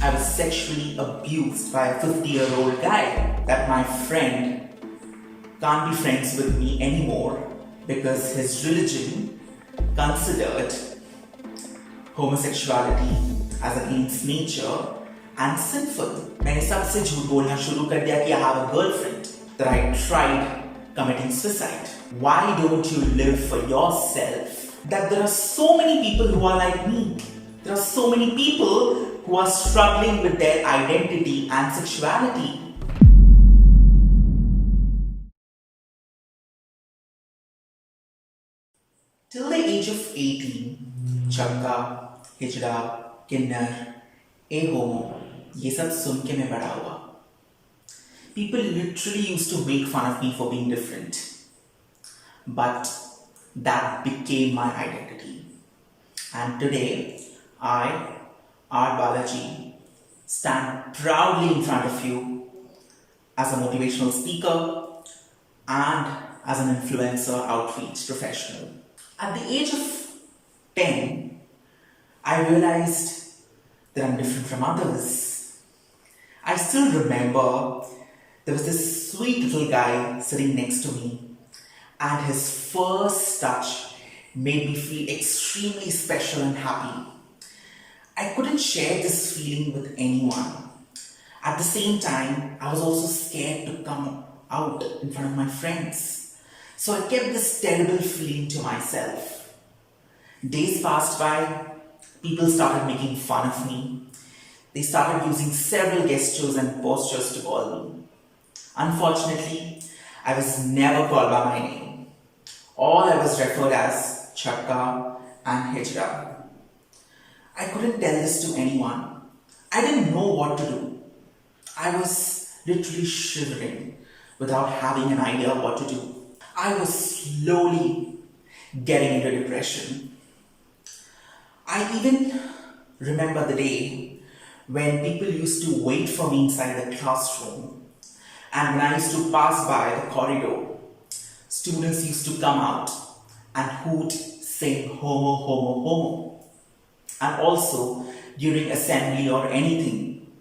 I was sexually abused by a 50-year-old guy. That my friend can't be friends with me anymore because his religion considered homosexuality as against nature and sinful. मैंने सबसे झूठ बोलना शुरू कर दिया कि I have a girlfriend. That I tried committing suicide. Why don't you live for yourself? That there are so many people who are like me. There are so many people who are struggling with their identity and sexuality. Till the age of 18, चक्का, हिजड़ा, किन्नर, ए होमो, ये सब सुन के मैं बड़ा हुआ. People literally used to make fun of me for being different. But that became my identity. And today, I, Balaji, stand proudly in front of you as a motivational speaker and as an influencer outreach professional. At the age of 10, I realized that I'm different from others. I still remember there was this sweet little guy sitting next to me, and his first touch made me feel extremely special and happy. I couldn't share this feeling with anyone. At the same time, I was also scared to come out in front of my friends. So I kept this terrible feeling to myself. Days passed by, people started making fun of me. They started using several gestures and postures to call me. Unfortunately, I was never called by my name. All I was referred as Chakka and Hijra. I couldn't tell this to anyone. I didn't know what to do. I was literally shivering without having an idea what to do. I was slowly getting into depression. I even remember the day when people used to wait for me inside the classroom, and when I used to pass by the corridor, students used to come out and hoot, sing homo, homo, homo. And also during assembly or anything,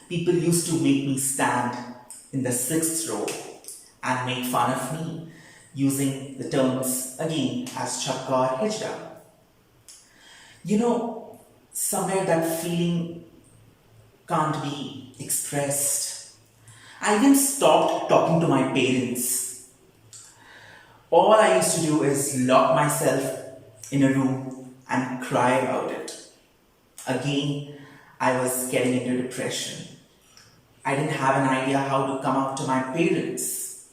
people used to make me stand in the 6th row and make fun of me using the terms again as Chakka or Hijra. You know, somewhere that feeling can't be expressed. I even stopped talking to my parents. All I used to do is lock myself in a room and cry about it. Again, I was getting into depression. I didn't have an idea how to come out to my parents.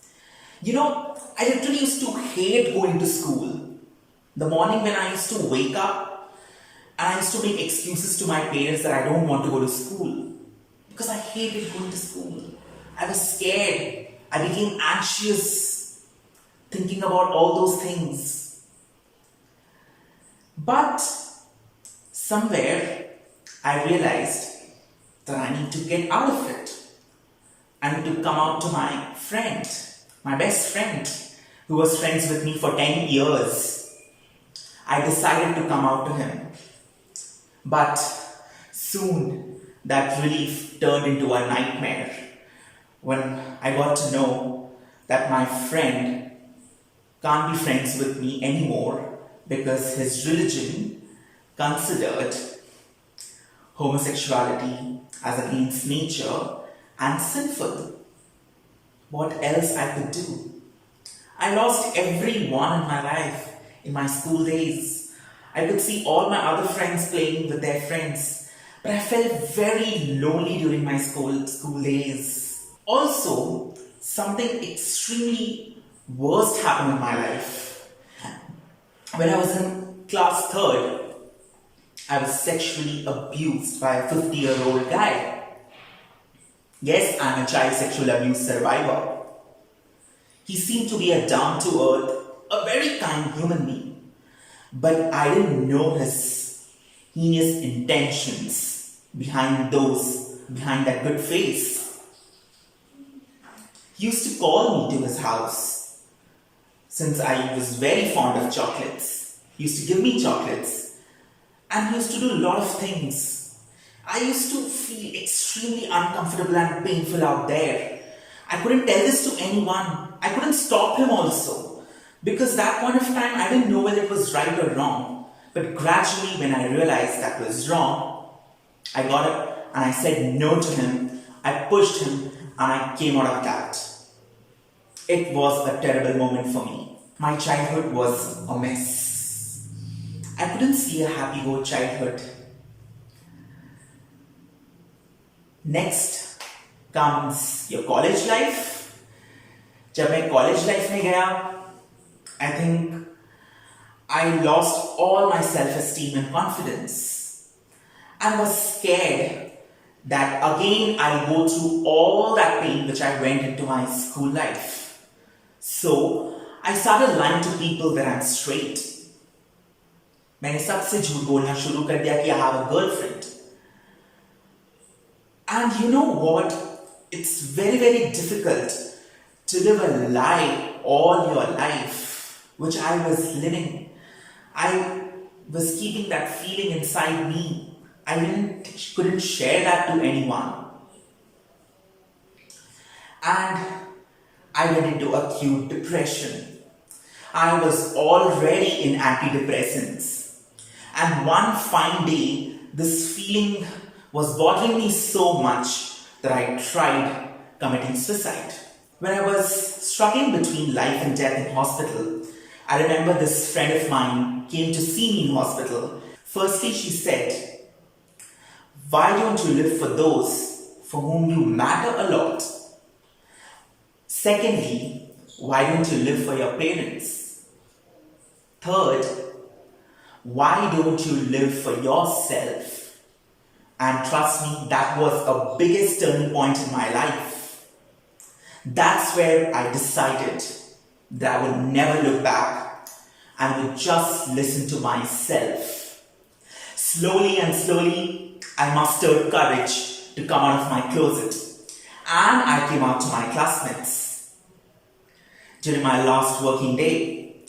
You know, I literally used to hate going to school. The morning when I used to wake up, and I used to make excuses to my parents that I don't want to go to school. Because I hated going to school. I was scared. I became anxious thinking about all those things. But somewhere I realized that I need to get out of it. I need to come out to my friend, my best friend, who was friends with me for 10 years. I decided to come out to him. But soon that relief turned into a nightmare when I got to know that my friend can't be friends with me anymore because his religion considered homosexuality as against nature and sinful. What else I could do? I lost everyone in my life in my school days. I could see all my other friends playing with their friends, but I felt very lonely during my school days. Also, something extremely worst happened in my life. When I was in class 3rd, I was sexually abused by a 50-year-old guy. Yes, I'm a child sexual abuse survivor. He seemed to be a down-to-earth, a very kind human being. But I didn't know his heinous intentions behind that good face. He used to call me to his house since I was very fond of chocolates. He used to give me chocolates and he used to do a lot of things. I used to feel extremely uncomfortable and painful out there. I couldn't tell this to anyone. I couldn't stop him also. Because that point of time, I didn't know whether it was right or wrong. But gradually, when I realized that was wrong, I got up and I said no to him. I pushed him and I came out of that. It was a terrible moment for me. My childhood was a mess. I couldn't see a happy go childhood. Next comes your college life. जब मैं college life में गया, I think I lost all my self-esteem and confidence. I was scared that again I'll go through all that pain which I went into my school life. So I started lying to people that I'm straight. मैंने सबसे झूठ बोलना शुरू कर दिया कि I have a girlfriend. And you know what? It's very, very difficult to live a lie all your life, which I was living. I was keeping that feeling inside me. I couldn't share that to anyone. And I went into acute depression. I was already in antidepressants. And one fine day, this feeling was bothering me so much that I tried committing suicide. When I was struggling between life and death in hospital, I remember this friend of mine came to see me in hospital. Firstly, she said, "Why don't you live for those for whom you matter a lot? Secondly, why don't you live for your parents? Third, why don't you live for yourself?" And trust me, that was a biggest turning point in my life. That's where I decided that I would never look back and would just listen to myself. Slowly and slowly, I mustered courage to come out of my closet. And I came out to my classmates during my last working day.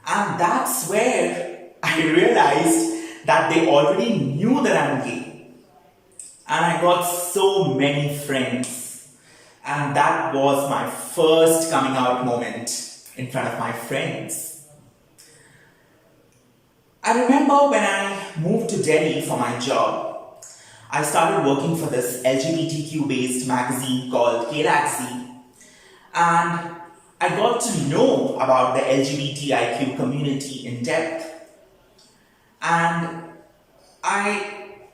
And that's where I realized that they already knew that I'm gay. And I got so many friends. And that was my first coming out moment in front of my friends. I remember when I moved to Delhi for my job, I started working for this LGBTQ based magazine called K-Raxy. And I got to know about the LGBTIQ community in depth. And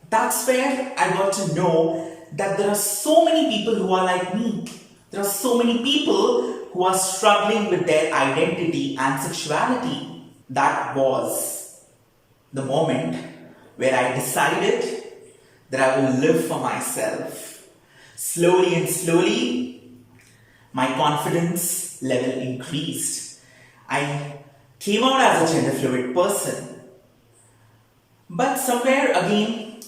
that's where I got to know that there are so many people who are like me. There are so many people who are struggling with their identity and sexuality. That was the moment where I decided that I will live for myself. Slowly and slowly, my confidence level increased. I came out as a gender fluid person. But somewhere again,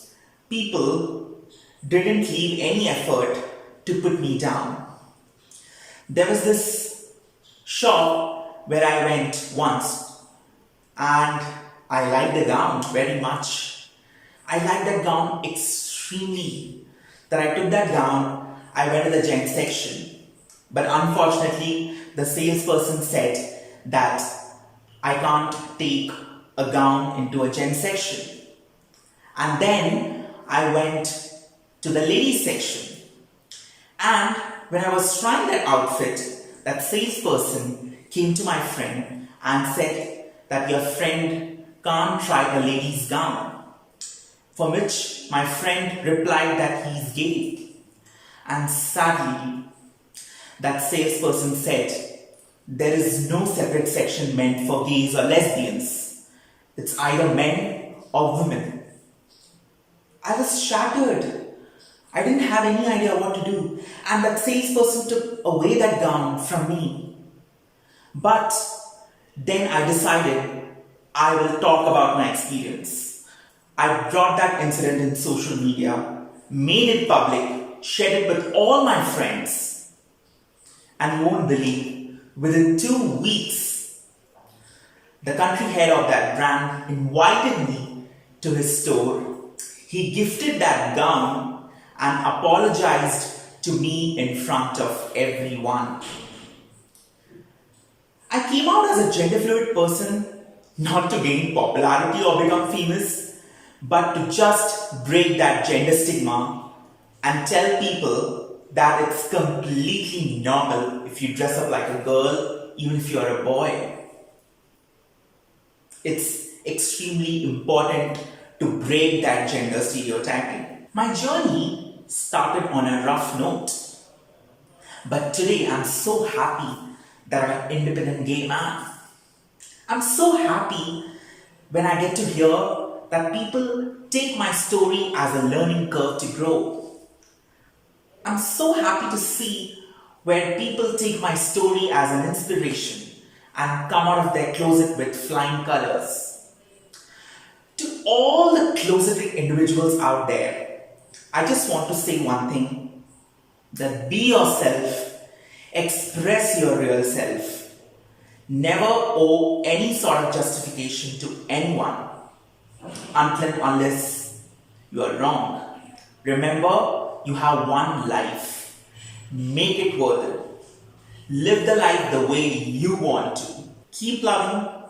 people didn't leave any effort to put me down. There was this shop where I went once and I liked the gown very much. I liked that gown extremely. That I took that gown, I went to the gents section. But unfortunately, the salesperson said that I can't take a gown into a gents section. And then I went to the ladies section. And when I was trying that outfit, that salesperson came to my friend and said that your friend can't try a lady's gown. For which my friend replied that he's gay. And sadly, that salesperson said, there is no separate section meant for gays or lesbians. It's either men or women. I was shattered. I didn't have any idea what to do. And that salesperson took away that gown from me. But then I decided I will talk about my experience. I brought that incident in social media, made it public, shared it with all my friends. And you won't believe, within 2 weeks, the country head of that brand invited me to his store. He gifted that gown and apologized to me in front of everyone. I came out as a gender fluid person not to gain popularity or become famous, but to just break that gender stigma and tell people that it's completely normal if you dress up like a girl, even if you're a boy. It's extremely important to break that gender stereotyping. My journey started on a rough note, but today I'm so happy that I'm an independent gay man. I'm so happy when I get to hear that people take my story as a learning curve to grow. I'm so happy to see where people take my story as an inspiration and come out of their closet with flying colors. To all the closeted individuals out there, I just want to say one thing, that be yourself, express your real self. Never owe any sort of justification to anyone until and unless you are wrong. Remember, you have one life. Make it worth it. Live the life the way you want to. Keep loving,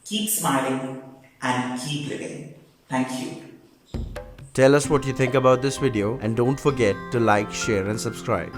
keep smiling, and keep living. Thank you. Tell us what you think about this video and don't forget to like, share and subscribe.